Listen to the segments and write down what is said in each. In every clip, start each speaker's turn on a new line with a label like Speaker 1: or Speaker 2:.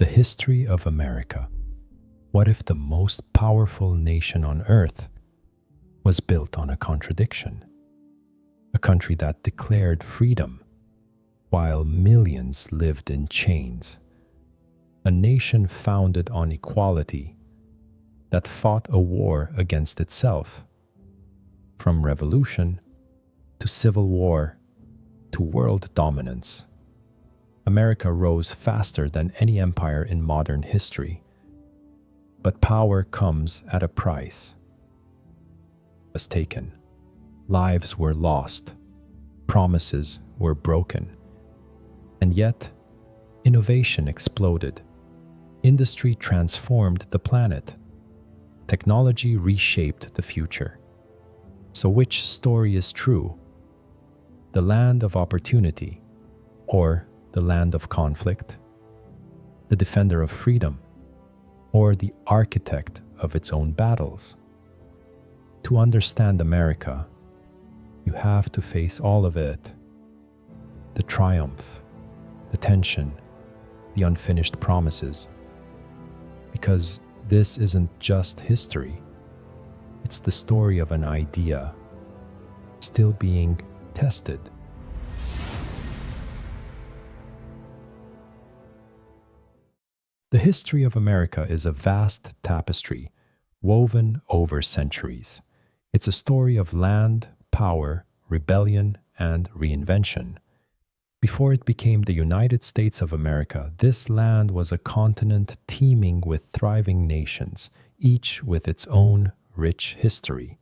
Speaker 1: The history of America. What if the most powerful nation on earth was built on a contradiction? A country that declared freedom while millions lived in chains. A nation founded on equality that fought a war against itself. From revolution to civil war to world dominance, America rose faster than any empire in modern history. But power comes at a price. Was taken. Lives were lost. Promises were broken. And yet, innovation exploded. Industry transformed the planet. Technology reshaped the future. So which story is true? The land of opportunity or the land of conflict? The defender of freedom or the architect of its own battles? To understand America, you have to face all of it. The triumph, the tension, the unfinished promises. Because this isn't just history. It's the story of an idea still being tested. The history of America is a vast tapestry woven over centuries. It's a story of land, power, rebellion, and reinvention. Before it became the United States of America, this land was a continent teeming with thriving nations, each with its own rich history.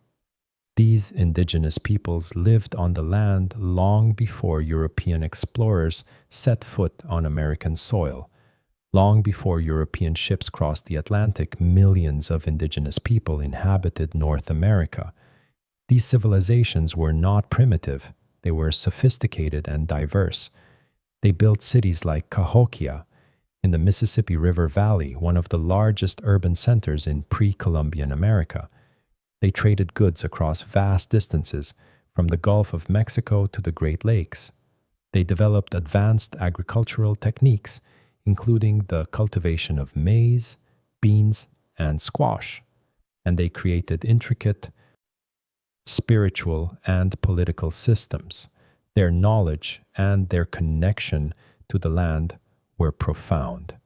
Speaker 1: These indigenous peoples lived on the land long before European explorers set foot on American soil. Long before European ships crossed the Atlantic, millions of indigenous people inhabited North America. These civilizations were not primitive. They were sophisticated and diverse. They built cities like Cahokia in the Mississippi River Valley, one of the largest urban centers in pre-Columbian America. They traded goods across vast distances, from the Gulf of Mexico to the Great Lakes. They developed advanced agricultural techniques, including the cultivation of maize, beans, and squash. And they created intricate spiritual and political systems. Their knowledge and their connection to the land were profound.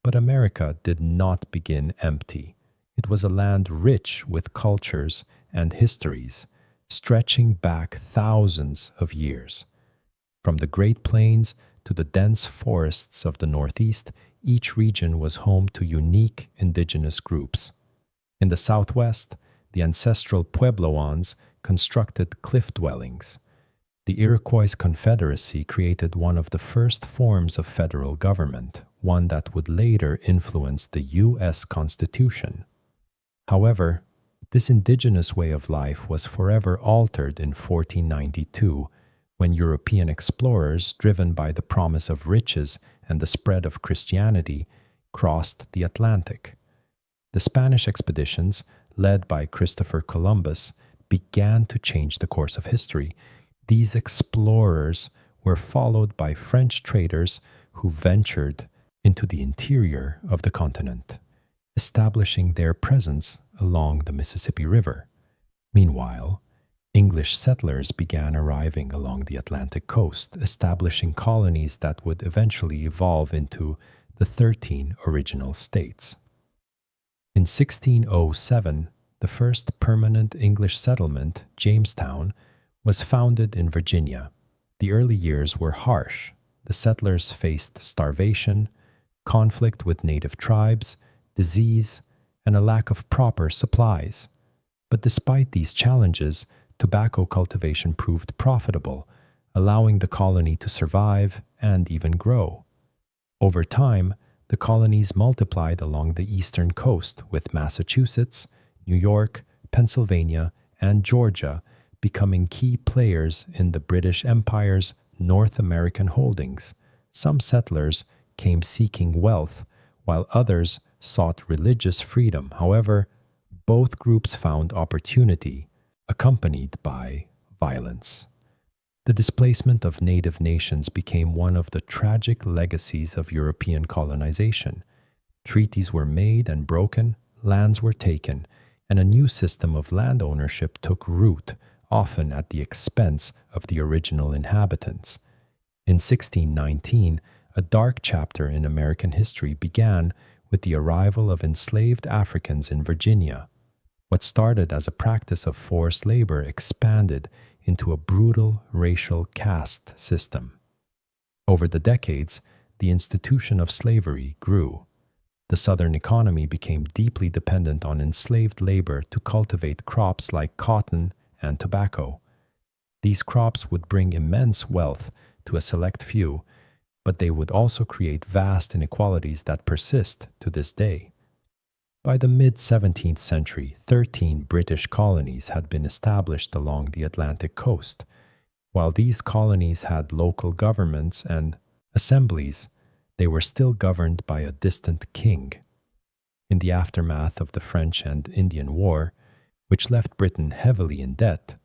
Speaker 1: But America did not begin empty. It was a land rich with cultures and histories, stretching back thousands of years. From the Great Plains to the dense forests of the Northeast, each region was home to unique indigenous groups. In the Southwest, the ancestral Puebloans constructed cliff dwellings. The Iroquois Confederacy created one of the first forms of federal government, one that would later influence the U.S. Constitution. However, this indigenous way of life was forever altered in 1492, when European explorers, driven by the promise of riches and the spread of Christianity, crossed the Atlantic. The Spanish expeditions, led by Christopher Columbus, began to change the course of history. These explorers were followed by French traders who ventured into the interior of the continent, establishing their presence along the Mississippi River. Meanwhile, English settlers began arriving along the Atlantic coast, establishing colonies that would eventually evolve into the 13 original states. In 1607, the first permanent English settlement, Jamestown, was founded in Virginia. The early years were harsh. The settlers faced starvation, conflict with native tribes, disease, and a lack of proper supplies. But despite these challenges, tobacco cultivation proved profitable, allowing the colony to survive and even grow. Over time, the colonies multiplied along the eastern coast, with Massachusetts, New York, Pennsylvania, and Georgia becoming key players in the British Empire's North American holdings. Some settlers came seeking wealth, while others sought religious freedom. However, both groups found opportunity, accompanied by violence. The displacement of native nations became one of the tragic legacies of European colonization. Treaties were made and broken, lands were taken, and a new system of land ownership took root, often at the expense of the original inhabitants. In 1619, a dark chapter in American history began with the arrival of enslaved Africans in Virginia. What started as a practice of forced labor expanded into a brutal racial caste system. Over the decades, the institution of slavery grew. The Southern economy became deeply dependent on enslaved labor to cultivate crops like cotton and tobacco. These crops would bring immense wealth to a select few, but they would also create vast inequalities that persist to this day. By the mid-17th century, 13 British colonies had been established along the Atlantic coast. While these colonies had local governments and assemblies, they were still governed by a distant king. In the aftermath of the French and Indian War, which left Britain heavily in debt,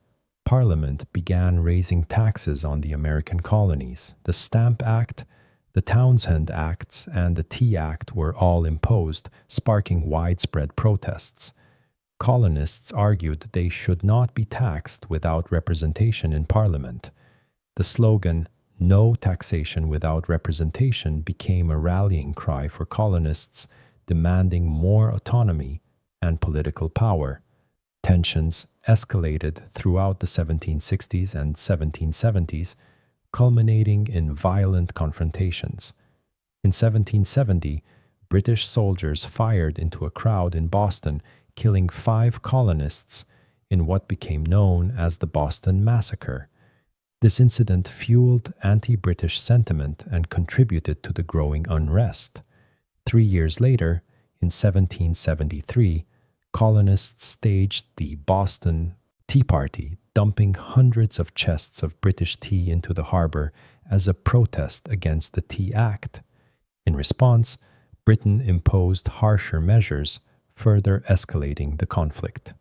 Speaker 1: Parliament began raising taxes on the American colonies. The Stamp Act, the Townshend Acts, and the Tea Act were all imposed, sparking widespread protests. Colonists argued they should not be taxed without representation in Parliament. The slogan, "No taxation without representation," became a rallying cry for colonists demanding more autonomy and political power. Tensions escalated throughout the 1760s and 1770s, culminating in violent confrontations. In 1770, British soldiers fired into a crowd in Boston, killing 5 colonists in what became known as the Boston Massacre. This incident fueled anti-British sentiment and contributed to the growing unrest. 3 years later, in 1773, colonists staged the Boston Tea Party, dumping hundreds of chests of British tea into the harbor as a protest against the Tea Act. In response, Britain imposed harsher measures, further escalating the conflict.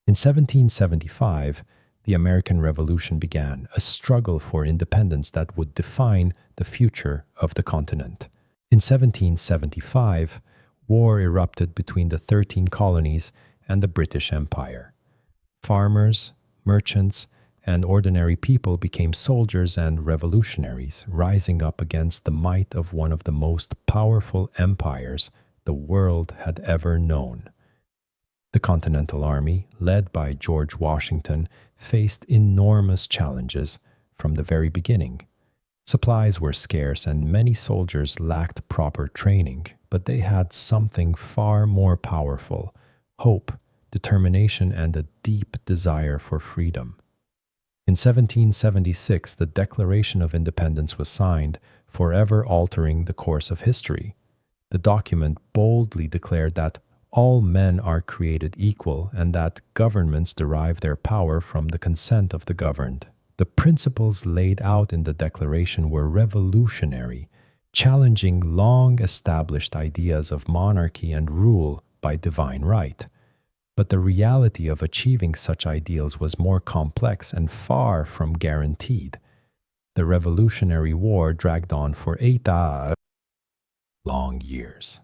Speaker 1: In 1775, the American Revolution began, a struggle for independence that would define the future of the continent. In 1775, war erupted between the 13 colonies and the British Empire. Farmers, merchants, and ordinary people became soldiers and revolutionaries, rising up against the might of one of the most powerful empires the world had ever known. The Continental Army, led by George Washington, faced enormous challenges from the very beginning. Supplies were scarce and many soldiers lacked proper training, but they had something far more powerful: hope, determination, and a deep desire for freedom. In 1776, the Declaration of Independence was signed, forever altering the course of history. The document boldly declared that all men are created equal and that governments derive their power from the consent of the governed. The principles laid out in the Declaration were revolutionary, challenging long-established ideas of monarchy and rule by divine right. But the reality of achieving such ideals was more complex and far from guaranteed. The Revolutionary War dragged on for 8 long years.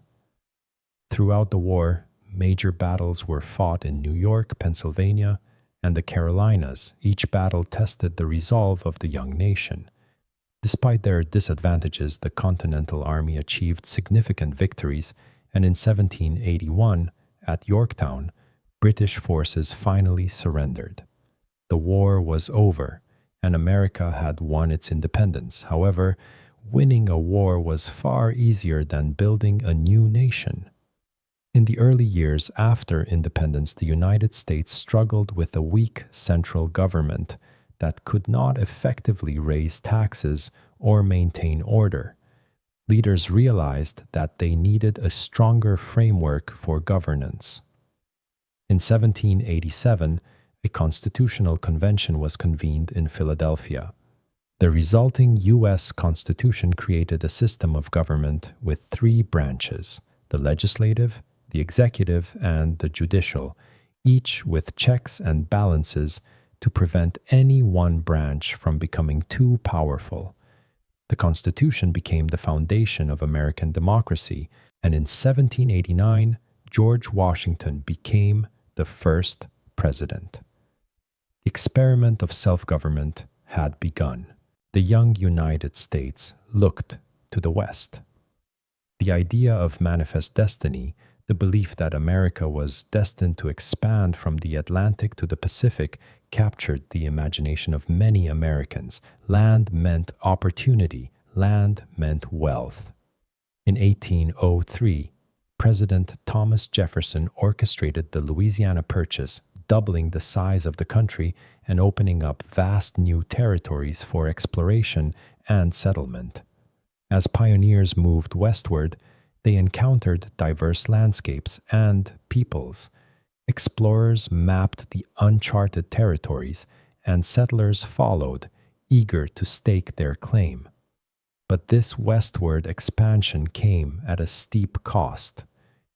Speaker 1: Throughout the war, major battles were fought in New York, Pennsylvania, and the Carolinas. Each battle tested the resolve of the young nation. Despite their disadvantages, the Continental Army achieved significant victories, and in 1781, at Yorktown, British forces finally surrendered. The war was over, and America had won its independence. However, winning a war was far easier than building a new nation. In the early years after independence, the United States struggled with a weak central government that could not effectively raise taxes or maintain order. Leaders realized that they needed a stronger framework for governance. In 1787, a constitutional convention was convened in Philadelphia. The resulting U.S. Constitution created a system of government with 3 branches: the legislative, the executive, and the judicial, each with checks and balances to prevent any one branch from becoming too powerful. The Constitution became the foundation of American democracy, and in 1789, George Washington became the first president. The experiment of self government had begun. The young United States looked to the West. The idea of manifest destiny, the belief that America was destined to expand from the Atlantic to the Pacific, captured the imagination of many Americans. Land meant opportunity, land meant wealth. In 1803, President Thomas Jefferson orchestrated the Louisiana Purchase, doubling the size of the country and opening up vast new territories for exploration and settlement. As pioneers moved westward, they encountered diverse landscapes and peoples. Explorers mapped the uncharted territories, and settlers followed, eager to stake their claim. But this westward expansion came at a steep cost.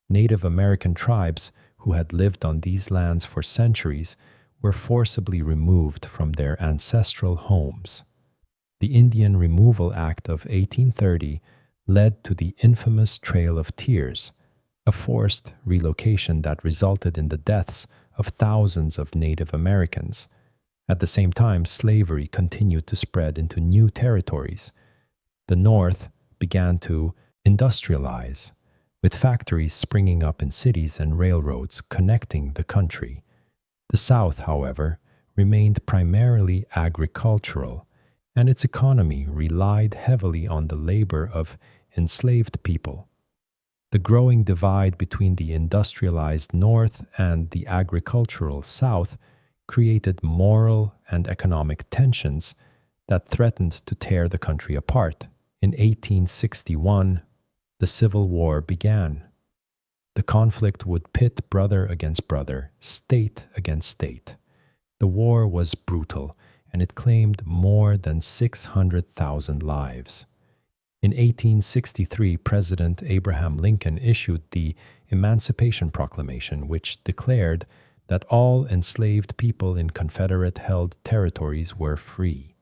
Speaker 1: Native American tribes who had lived on these lands for centuries were forcibly removed from their ancestral homes. The Indian Removal Act of 1830 led to the infamous Trail of Tears, a forced relocation that resulted in the deaths of thousands of Native Americans. At the same time, slavery continued to spread into new territories. The North began to industrialize, with factories springing up in cities and railroads connecting the country. The South, however, remained primarily agricultural, and its economy relied heavily on the labor of enslaved people. The growing divide between the industrialized North and the agricultural South created moral and economic tensions that threatened to tear the country apart. In 1861, the Civil War began. The conflict would pit brother against brother, state against state. The war was brutal, and it claimed more than 600,000 lives. In 1863, President Abraham Lincoln issued the Emancipation Proclamation, which declared that all enslaved people in Confederate-held territories were free.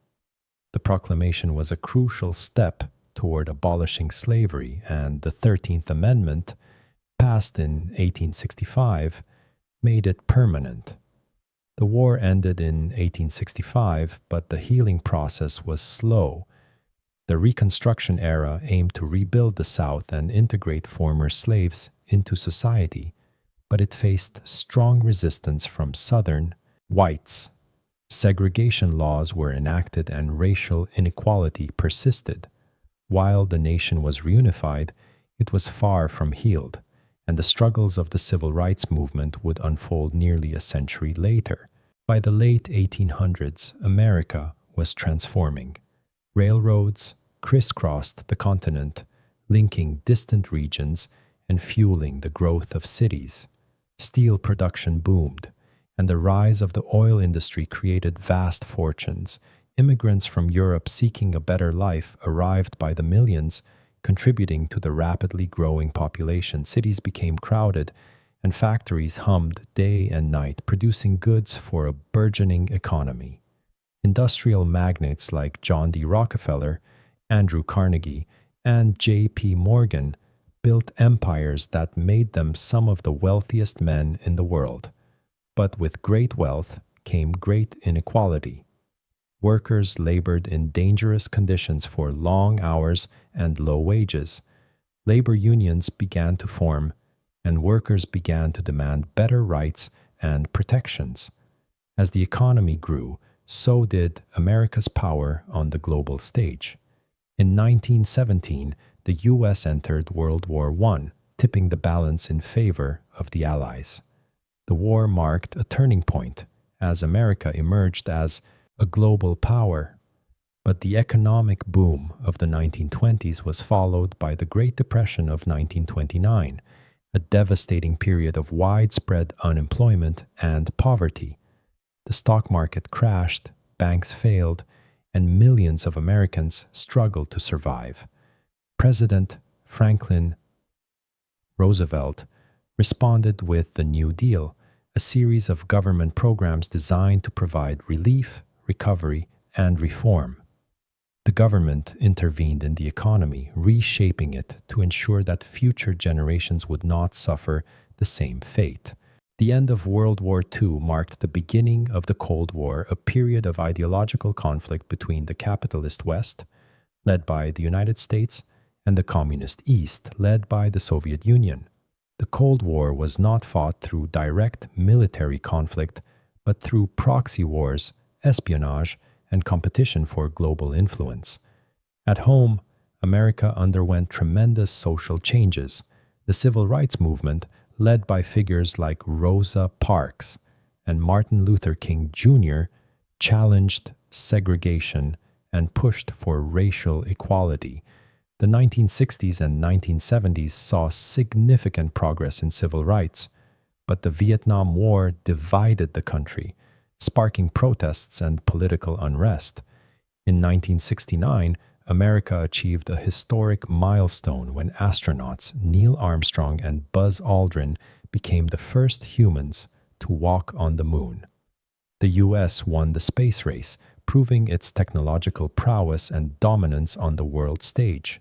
Speaker 1: The proclamation was a crucial step toward abolishing slavery, and the 13th Amendment, passed in 1865, made it permanent. The war ended in 1865, but the healing process was slow. The Reconstruction era aimed to rebuild the South and integrate former slaves into society, but it faced strong resistance from Southern whites. Segregation laws were enacted and racial inequality persisted. While the nation was reunified, it was far from healed, and the struggles of the civil rights movement would unfold nearly a century later. By the late 1800s, America was transforming. Railroads crisscrossed the continent, linking distant regions and fueling the growth of cities. Steel production boomed, and the rise of the oil industry created vast fortunes. Immigrants from Europe seeking a better life arrived by the millions, contributing to the rapidly growing population. Cities became crowded, and factories hummed day and night, producing goods for a burgeoning economy. Industrial magnates like John D. Rockefeller, Andrew Carnegie, and J.P. Morgan built empires that made them some of the wealthiest men in the world. But with great wealth came great inequality. Workers labored in dangerous conditions for long hours and low wages. Labor unions began to form, and workers began to demand better rights and protections. As the economy grew, so did America's power on the global stage. In 1917, the U.S. entered World War I, tipping the balance in favor of the Allies. The war marked a turning point, as America emerged as a global power. But the economic boom of the 1920s was followed by the Great Depression of 1929, a devastating period of widespread unemployment and poverty. The stock market crashed, banks failed, and millions of Americans struggled to survive. President Franklin Roosevelt responded with the New Deal, a series of government programs designed to provide relief, recovery, and reform. The government intervened in the economy, reshaping it to ensure that future generations would not suffer the same fate. The end of World War II marked the beginning of the Cold War, a period of ideological conflict between the capitalist West, led by the United States, and the communist East, led by the Soviet Union. The Cold War was not fought through direct military conflict, but through proxy wars, espionage, and competition for global influence. At home, America underwent tremendous social changes. The civil rights movement, led by figures like Rosa Parks and Martin Luther King Jr., challenged segregation and pushed for racial equality. The 1960s and 1970s saw significant progress in civil rights, but the Vietnam War divided the country, sparking protests and political unrest. In 1969, America achieved a historic milestone when astronauts Neil Armstrong and Buzz Aldrin became the first humans to walk on the moon. The US won the space race, proving its technological prowess and dominance on the world stage.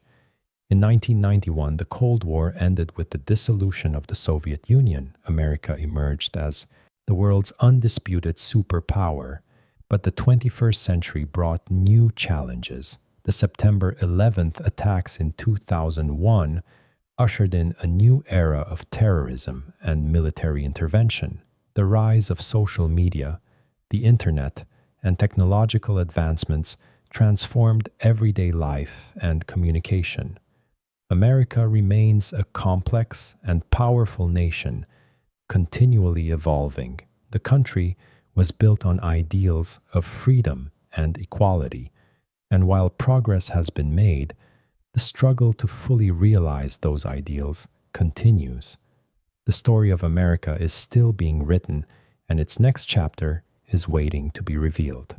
Speaker 1: In 1991, the Cold War ended with the dissolution of the Soviet Union. America emerged as the world's undisputed superpower, but the 21st century brought new challenges. The September 11th attacks in 2001 ushered in a new era of terrorism and military intervention. The rise of social media, the internet, and technological advancements transformed everyday life and communication. America remains a complex and powerful nation, continually evolving. The country was built on ideals of freedom and equality, and while progress has been made, the struggle to fully realize those ideals continues. The story of America is still being written, and its next chapter is waiting to be revealed.